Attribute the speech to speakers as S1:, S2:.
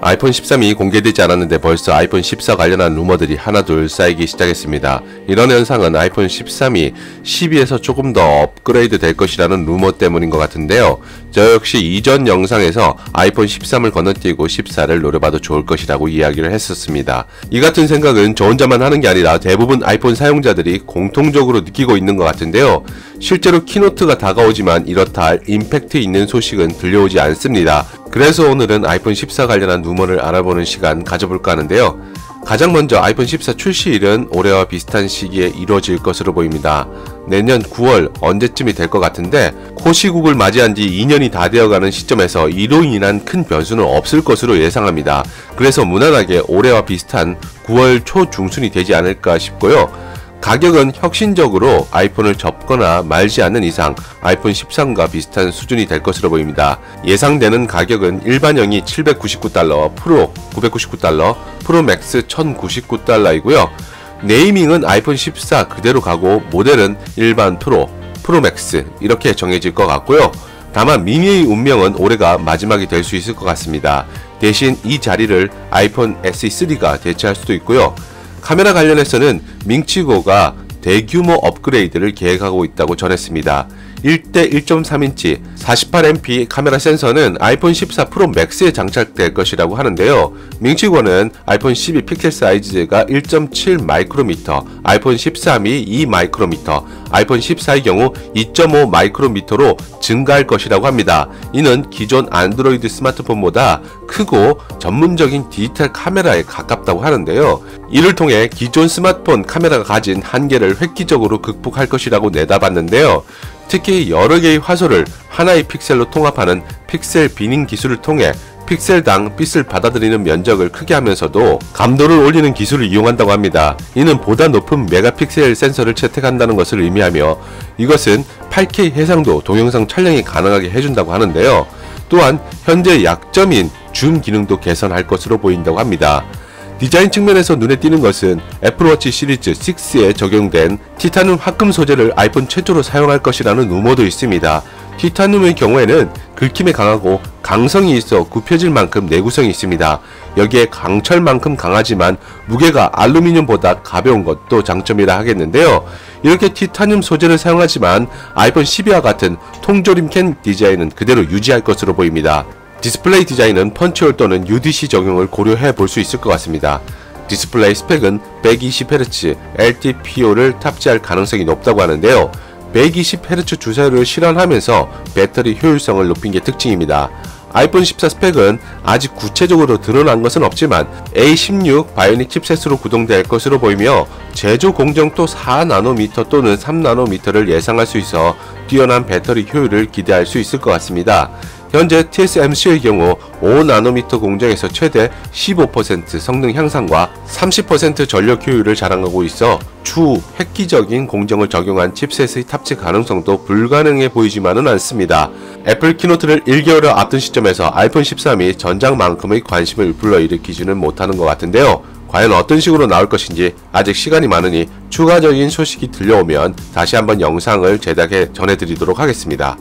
S1: 아이폰 13이 공개되지 않았는데 벌써 아이폰 14 관련한 루머들이 하나둘 쌓이기 시작했습니다. 이런 현상은 아이폰 13이 12에서 조금 더 업그레이드 될 것이라는 루머 때문인 것 같은데요. 저 역시 이전 영상에서 아이폰 13을 건너뛰고 14를 노려봐도 좋을 것이라고 이야기를 했었습니다. 이 같은 생각은 저 혼자만 하는 게 아니라 대부분 아이폰 사용자들이 공통적으로 느끼고 있는 것 같은데요. 실제로 키노트가 다가오지만 이렇다 할 임팩트 있는 소식은 들려오지 않습니다. 그래서 오늘은 아이폰 14 관련한 루머를 알아보는 시간 가져볼까 하는데요. 가장 먼저 아이폰 14 출시일은 올해와 비슷한 시기에 이루어질 것으로 보입니다. 내년 9월 언제쯤이 될 것 같은데 코시국을 맞이한 지 2년이 다 되어가는 시점에서 이로 인한 큰 변수는 없을 것으로 예상합니다. 그래서 무난하게 올해와 비슷한 9월 초 중순이 되지 않을까 싶고요. 가격은 혁신적으로 아이폰을 접거나 말지 않는 이상 아이폰 13과 비슷한 수준이 될 것으로 보입니다. 예상되는 가격은 일반형이 $799, 프로 $999, 프로 맥스 $1099이고요. 네이밍은 아이폰 14 그대로 가고 모델은 일반 프로, 프로 맥스 이렇게 정해질 것 같고요. 다만 미니의 운명은 올해가 마지막이 될 수 있을 것 같습니다. 대신 이 자리를 아이폰 SE3가 대체할 수도 있고요. 카메라 관련해서는 밍치고가 대규모 업그레이드를 계획하고 있다고 전했습니다. 1대 1.3인치 48MP 카메라 센서는 아이폰 14 프로 맥스에 장착될 것이라고 하는데요. 밍치고는 아이폰 12 픽셀 사이즈가 1.7 마이크로미터, 아이폰 13이 2 마이크로미터, 아이폰 14의 경우 2.5 마이크로미터로 증가할 것이라고 합니다. 이는 기존 안드로이드 스마트폰보다 크고 전문적인 디지털 카메라에 가깝다고 하는데요. 이를 통해 기존 스마트폰 카메라가 가진 한계를 획기적으로 극복할 것이라고 내다봤는데요. 특히 여러 개의 화소를 하나의 픽셀로 통합하는 픽셀 비닝 기술을 통해 픽셀당 빛을 받아들이는 면적을 크게 하면서도 감도를 올리는 기술을 이용한다고 합니다. 이는 보다 높은 메가픽셀 센서를 채택한다는 것을 의미하며 이것은 8K 해상도 동영상 촬영이 가능하게 해준다고 하는데요. 또한 현재 약점인 줌 기능도 개선할 것으로 보인다고 합니다. 디자인 측면에서 눈에 띄는 것은 애플워치 시리즈 6에 적용된 티타늄 합금 소재를 아이폰 최초로 사용할 것이라는 루머도 있습니다. 티타늄의 경우에는 긁힘에 강하고 강성이 있어 굽혀질 만큼 내구성이 있습니다. 여기에 강철만큼 강하지만 무게가 알루미늄보다 가벼운 것도 장점이라 하겠는데요. 이렇게 티타늄 소재를 사용하지만 아이폰 12와 같은 통조림 캔 디자인은 그대로 유지할 것으로 보입니다. 디스플레이 디자인은 펀치홀 또는 UDC 적용을 고려해 볼 수 있을 것 같습니다. 디스플레이 스펙은 120Hz LTPO를 탑재할 가능성이 높다고 하는데요. 120Hz 주사율을 실현하면서 배터리 효율성을 높인 게 특징입니다. 아이폰 14 스펙은 아직 구체적으로 드러난 것은 없지만 A16 바이오닉 칩셋으로 구동될 것으로 보이며 제조 공정도 4나노미터 또는 3나노미터를 예상할 수 있어 뛰어난 배터리 효율을 기대할 수 있을 것 같습니다. 현재 TSMC의 경우 5나노미터 공정에서 최대 15% 성능 향상과 30% 전력 효율을 자랑하고 있어 추후 획기적인 공정을 적용한 칩셋의 탑재 가능성도 불가능해 보이지만은 않습니다. 애플 키노트를 1개월여 앞둔 시점에서 아이폰 13이 전작만큼의 관심을 불러일으키지는 못하는 것 같은데요. 과연 어떤 식으로 나올 것인지 아직 시간이 많으니 추가적인 소식이 들려오면 다시 한번 영상을 제작해 전해드리도록 하겠습니다.